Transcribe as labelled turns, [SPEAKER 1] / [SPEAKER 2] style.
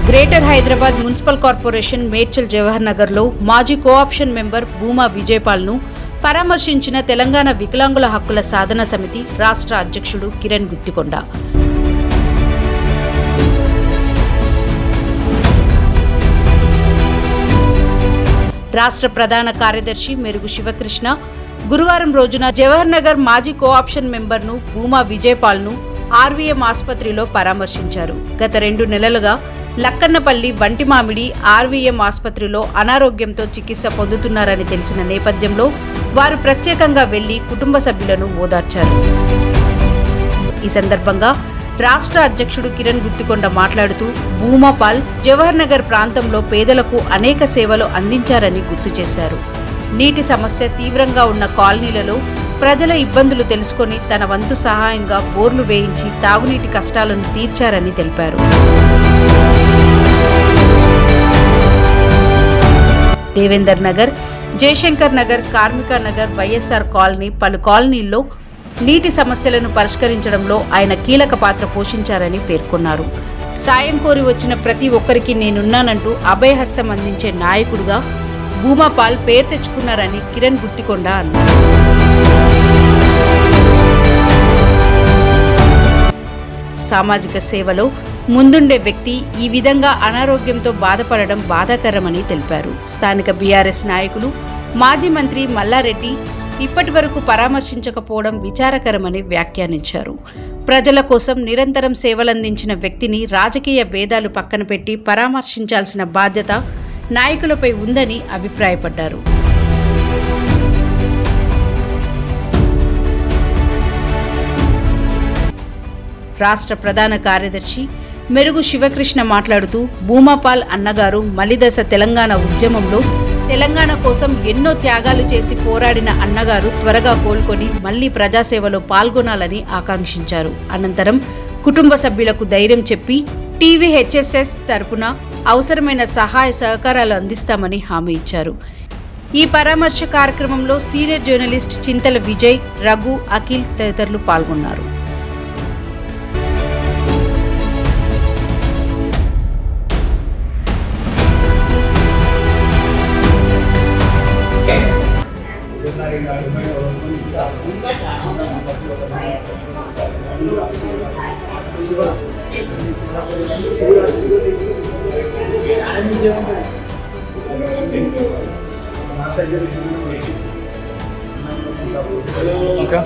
[SPEAKER 1] Greater Hyderabad municipal corporation Medchal Jawahar నగర్లో మాజీ cooption member Bhuma విజయపాల్ను పరామర్శించిన Telangana వికలాంగుల హక్కుల సాధన సమితి రాష్ట్ర అధ్యక్షుడు కిరణ్ గుత్తికొండ. రాష్ట్ర ప్రధాన కార్యదర్శి మెరుగు శివకృష్ణ గురువారం రోజున జవహర్ నగర్ మాజీ కోఆప్షన్ మెంబర్ను భూమా విజయపాల్ను ఆర్వీఎం ఆసుపత్రిలో పరామర్శించారు. గత 2 నెలలుగా లక్కన్నపల్లి వంటిమామిడి ఆర్వీఎం ఆసుపత్రిలో అనారోగ్యంతో చికిత్స పొందుతున్నారని తెలిసిన నేపథ్యంలో వారు ప్రత్యేకంగా వెళ్లి కుటుంబ సభ్యులను ఓదార్చారు. ఈ సందర్భంగా రాష్ట్ర అధ్యక్షుడు కిరణ్ గుత్తికొండ మాట్లాడుతూ భూమాపాల్ జవహర్ నగర్ ప్రాంతంలో పేదలకు అనేక సేవలు అందించారని గుర్తు చేశారు. నీటి సమస్య తీవ్రంగా ఉన్న కాలనీలలో ప్రజల ఇబ్బందులు తెలుసుకొని తన వంతు సహాయంగా బోర్లు వేయించి తాగునీటి కష్టాలను తీర్చారని తెలిపారు. దేవేందర్ నగర్, జయశంకర్ నగర్, కార్మిక నగర్, వైఎస్ఆర్ కాలనీ పలు కాలనీల్లో నీటి సమస్యలను పరిష్కరించడంలో ఆయన కీలక పాత్ర పోషించారని పేర్కొన్నారు. సాయం కోరి వచ్చిన ప్రతి ఒక్కరికి నేనున్నానంటూ అభయహస్తం అందించే నాయకుడుగా భూమాపాల్ పేరు తెచ్చుకున్నారని కిరణ్ గుత్తికొండ అన్నారు. సామాజిక సేవలో ముందుండే వ్యక్తి ఈ విధంగా అనారోగ్యంతో బాధపడడం బాధాకరమని తెలిపారు. స్థానిక బీఆర్ఎస్ నాయకులు మాజీ మంత్రి మల్లారెడ్డి ఇప్పటి వరకు పరామర్శించకపోవడం విచారకరమని వ్యాఖ్యానించారు. ప్రజల కోసం నిరంతరం సేవలందించిన వ్యక్తిని రాజకీయ భేదాలు పక్కన పెట్టి పరామర్శించాల్సిన బాధ్యత నాయకులపై ఉందని అభిప్రాయపడ్డారు. రాష్ట్ర ప్రధాన కార్యదర్శి మెరుగు శివకృష్ణ మాట్లాడుతూ భూమాపాల్ అన్నగారు మలిదశ తెలంగాణ ఉద్యమంలో తెలంగాణ కోసం ఎన్నో త్యాగాలు చేసి పోరాడిన అన్నగారు త్వరగా కోలుకొని మళ్లీ ప్రజాసేవలో పాల్గొనాలని ఆకాంక్షించారు. అనంతరం కుటుంబ సభ్యులకు ధైర్యం చెప్పి టీవీహెచ్ఎస్ఎస్ తరపున అవసరమైన సహాయ సహకారాలు అందిస్తామని హామీ ఇచ్చారు. ఈ పరామర్శ కార్యక్రమంలో సీనియర్ జర్నలిస్ట్ చింతల విజయ్, రఘు, అఖిల్ తదితరులు పాల్గొన్నారు.
[SPEAKER 2] ఇంకా